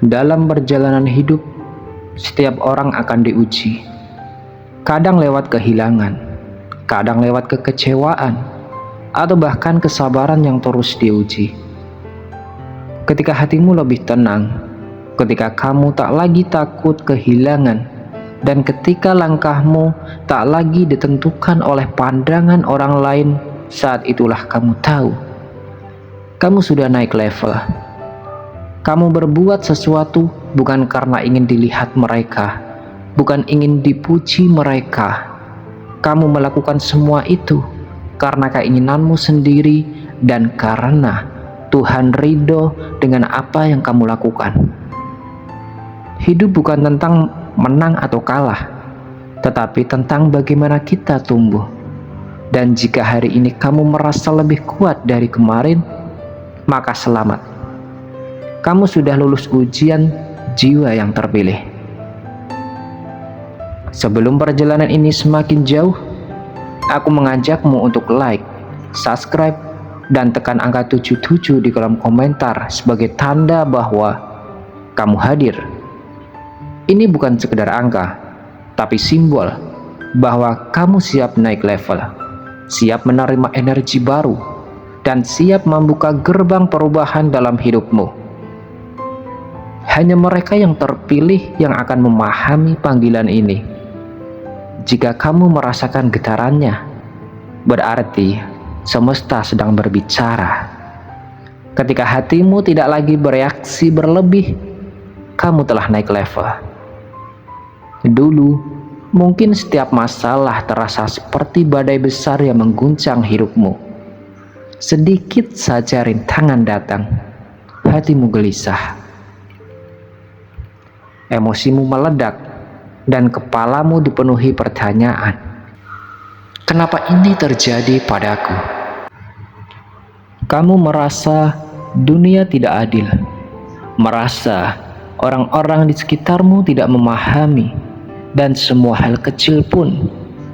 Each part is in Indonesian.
Dalam perjalanan hidup, setiap orang akan diuji. Kadang lewat kehilangan, kadang lewat kekecewaan, atau bahkan kesabaran yang terus diuji. Ketika hatimu lebih tenang, ketika kamu tak lagi takut kehilangan, dan ketika langkahmu tak lagi ditentukan oleh pandangan orang lain, saat itulah kamu tahu, kamu sudah naik level. Kamu berbuat sesuatu bukan karena ingin dilihat mereka, bukan ingin dipuji mereka. Kamu melakukan semua itu karena keinginanmu sendiri dan karena Tuhan ridho dengan apa yang kamu lakukan. Hidup bukan tentang menang atau kalah, tetapi tentang bagaimana kita tumbuh. Dan jika hari ini kamu merasa lebih kuat dari kemarin, maka selamat. Kamu sudah lulus ujian jiwa yang terpilih. Sebelum perjalanan ini semakin jauh, aku mengajakmu untuk like, subscribe, dan tekan angka 77 di kolom komentar sebagai tanda bahwa kamu hadir. Ini bukan sekedar angka, tapi simbol bahwa kamu siap naik level, siap menerima energi baru, dan siap membuka gerbang perubahan dalam hidupmu. Hanya mereka yang terpilih yang akan memahami panggilan ini. Jika kamu merasakan getarannya, berarti semesta sedang berbicara. Ketika hatimu tidak lagi bereaksi berlebih, kamu telah naik level. Dulu, mungkin setiap masalah terasa seperti badai besar yang mengguncang hidupmu. Sedikit saja rintangan datang, hatimu gelisah. Emosimu meledak dan kepalamu dipenuhi pertanyaan. Kenapa ini terjadi padaku? Kamu merasa dunia tidak adil, merasa orang-orang di sekitarmu tidak memahami, dan semua hal kecil pun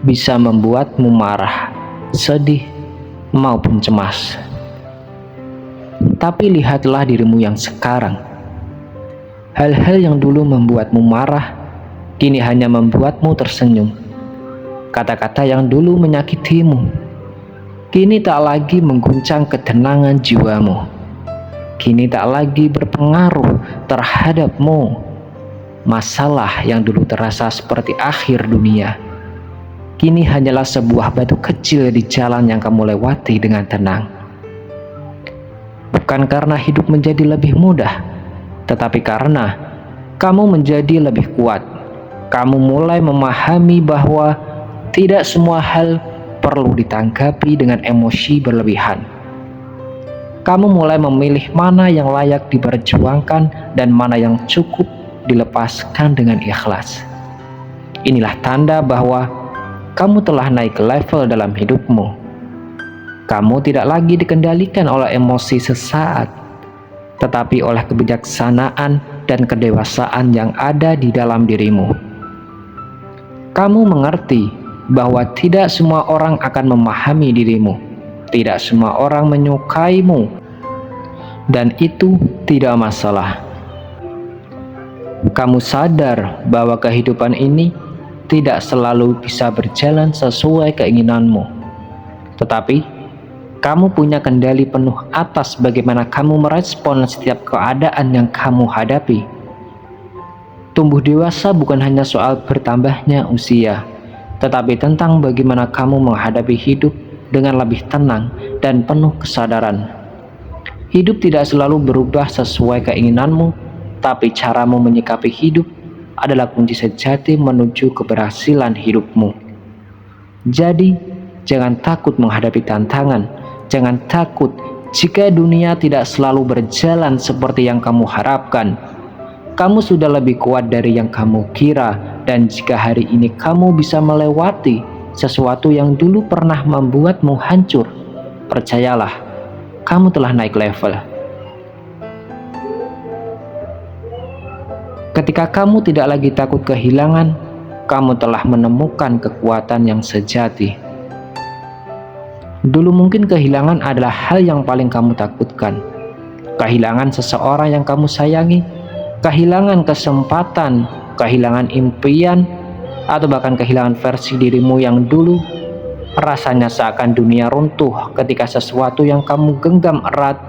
bisa membuatmu marah, sedih, maupun cemas. Tapi lihatlah dirimu yang sekarang. Hal-hal yang dulu membuatmu marah, kini hanya membuatmu tersenyum. Kata-kata yang dulu menyakitimu, kini tak lagi mengguncang ketenangan jiwamu. Kini tak lagi berpengaruh terhadapmu. Masalah yang dulu terasa seperti akhir dunia, kini hanyalah sebuah batu kecil di jalan yang kamu lewati dengan tenang. Bukan karena hidup menjadi lebih mudah, tetapi karena kamu menjadi lebih kuat. Kamu mulai memahami bahwa tidak semua hal perlu ditanggapi dengan emosi berlebihan. Kamu mulai memilih mana yang layak diperjuangkan dan mana yang cukup dilepaskan dengan ikhlas. Inilah tanda bahwa kamu telah naik level dalam hidupmu. Kamu tidak lagi dikendalikan oleh emosi sesaat, tetapi oleh kebijaksanaan dan kedewasaan yang ada di dalam dirimu. Kamu mengerti bahwa tidak semua orang akan memahami dirimu, tidak semua orang menyukaimu, dan itu tidak masalah. Kamu sadar bahwa kehidupan ini tidak selalu bisa berjalan sesuai keinginanmu, tetapi kamu punya kendali penuh atas bagaimana kamu merespon setiap keadaan yang kamu hadapi. Tumbuh dewasa bukan hanya soal bertambahnya usia, tetapi tentang bagaimana kamu menghadapi hidup dengan lebih tenang dan penuh kesadaran. Hidup tidak selalu berubah sesuai keinginanmu, tapi caramu menyikapi hidup adalah kunci sejati menuju keberhasilan hidupmu. Jadi, jangan takut menghadapi tantangan. Jangan takut jika dunia tidak selalu berjalan seperti yang kamu harapkan. Kamu sudah lebih kuat dari yang kamu kira, dan jika hari ini kamu bisa melewati sesuatu yang dulu pernah membuatmu hancur, percayalah, kamu telah naik level. Ketika kamu tidak lagi takut kehilangan, kamu telah menemukan kekuatan yang sejati. Dulu mungkin kehilangan adalah hal yang paling kamu takutkan. Kehilangan seseorang yang kamu sayangi, kehilangan kesempatan, kehilangan impian, atau bahkan kehilangan versi dirimu yang dulu. Rasanya seakan dunia runtuh ketika sesuatu yang kamu genggam erat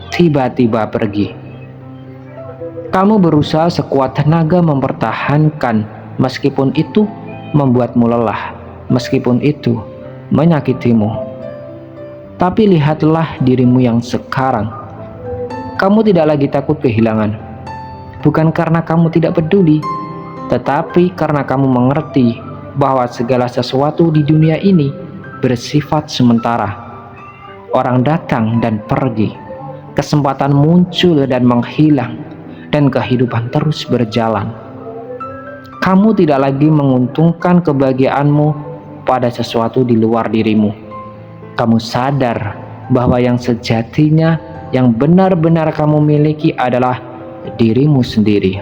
tiba-tiba pergi. Kamu berusaha sekuat tenaga mempertahankan, meskipun itu membuatmu lelah, meskipun itu menyakitimu. Tapi lihatlah dirimu yang sekarang. Kamu tidak lagi takut kehilangan. Bukan karena kamu tidak peduli, tetapi karena kamu mengerti bahwa segala sesuatu di dunia ini bersifat sementara. Orang datang dan pergi, kesempatan muncul dan menghilang, dan kehidupan terus berjalan. Kamu tidak lagi menguntungkan kebahagiaanmu pada sesuatu di luar dirimu. Kamu sadar bahwa yang sejatinya, yang benar-benar kamu miliki adalah dirimu sendiri.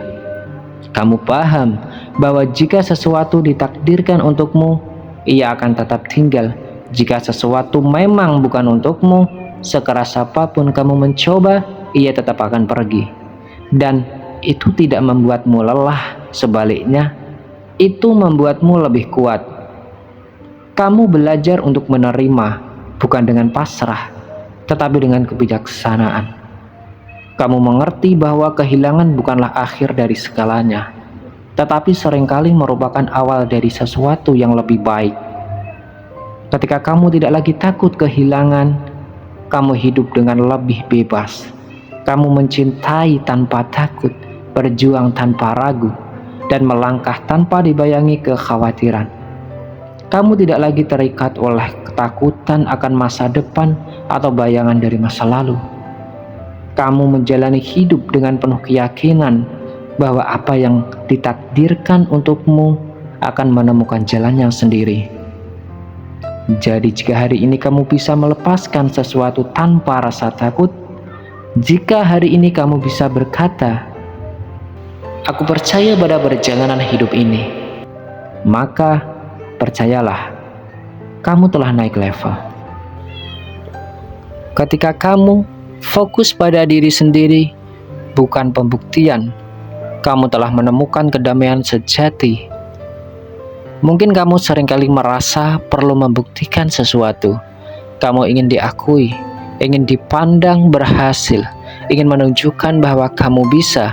Kamu paham bahwa jika sesuatu ditakdirkan untukmu, ia akan tetap tinggal. Jika sesuatu memang bukan untukmu, sekeras apapun kamu mencoba, ia tetap akan pergi. Dan itu tidak membuatmu lelah, sebaliknya, itu membuatmu lebih kuat. Kamu belajar untuk menerima, bukan dengan pasrah, tetapi dengan kebijaksanaan. Kamu mengerti bahwa kehilangan bukanlah akhir dari segalanya, tetapi seringkali merupakan awal dari sesuatu yang lebih baik. Ketika kamu tidak lagi takut kehilangan, kamu hidup dengan lebih bebas. Kamu mencintai tanpa takut, berjuang tanpa ragu, dan melangkah tanpa dibayangi kekhawatiran. Kamu tidak lagi terikat oleh ketakutan akan masa depan atau bayangan dari masa lalu. Kamu menjalani hidup dengan penuh keyakinan bahwa apa yang ditakdirkan untukmu akan menemukan jalannya sendiri. Jadi jika hari ini kamu bisa melepaskan sesuatu tanpa rasa takut, jika hari ini kamu bisa berkata, "Aku percaya pada perjalanan hidup ini," maka percayalah, kamu telah naik level. Ketika kamu fokus pada diri sendiri, bukan pembuktian, kamu telah menemukan kedamaian sejati. Mungkin kamu seringkali merasa perlu membuktikan sesuatu. Kamu ingin diakui, ingin dipandang berhasil, ingin menunjukkan bahwa kamu bisa.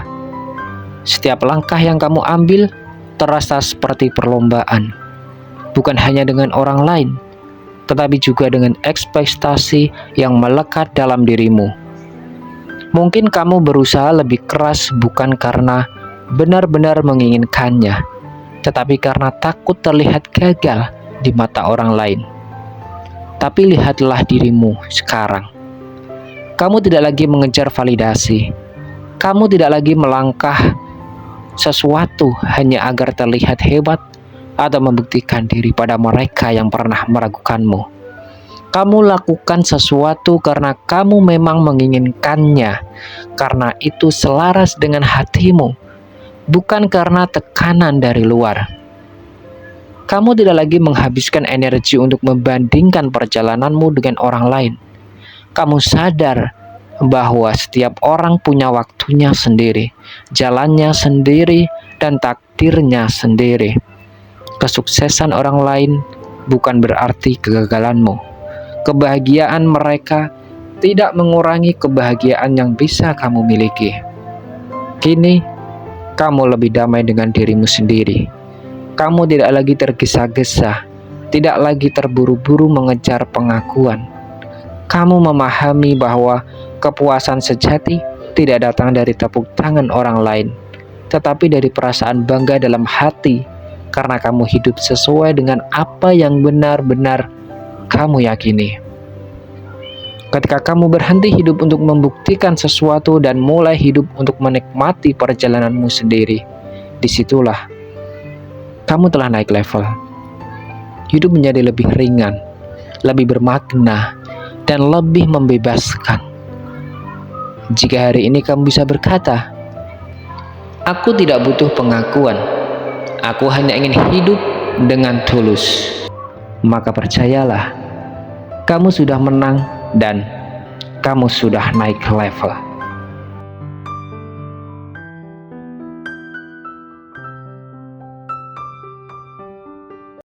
Setiap langkah yang kamu ambil terasa seperti perlombaan, bukan hanya dengan orang lain, tetapi juga dengan ekspektasi yang melekat dalam dirimu. Mungkin kamu berusaha lebih keras bukan karena benar-benar menginginkannya, tetapi karena takut terlihat gagal di mata orang lain. Tapi lihatlah dirimu sekarang. Kamu tidak lagi mengejar validasi. Kamu tidak lagi melangkah sesuatu hanya agar terlihat hebat atau membuktikan diri pada mereka yang pernah meragukanmu. Kamu lakukan sesuatu karena kamu memang menginginkannya, karena itu selaras dengan hatimu, bukan karena tekanan dari luar. Kamu tidak lagi menghabiskan energi untuk membandingkan perjalananmu dengan orang lain. Kamu sadar bahwa setiap orang punya waktunya sendiri, jalannya sendiri, dan takdirnya sendiri. Kesuksesan orang lain bukan berarti kegagalanmu. Kebahagiaan mereka tidak mengurangi kebahagiaan yang bisa kamu miliki. Kini, kamu lebih damai dengan dirimu sendiri. Kamu tidak lagi tergesa-gesa, tidak lagi terburu-buru mengejar pengakuan. Kamu memahami bahwa kepuasan sejati tidak datang dari tepuk tangan orang lain, tetapi dari perasaan bangga dalam hati, karena kamu hidup sesuai dengan apa yang benar-benar kamu yakini. Ketika kamu berhenti hidup untuk membuktikan sesuatu dan mulai hidup untuk menikmati perjalananmu sendiri, disitulah kamu telah naik level. Hidup menjadi lebih ringan, lebih bermakna, dan lebih membebaskan. Jika hari ini kamu bisa berkata, "Aku tidak butuh pengakuan, aku hanya ingin hidup dengan tulus," maka percayalah, kamu sudah menang dan kamu sudah naik level.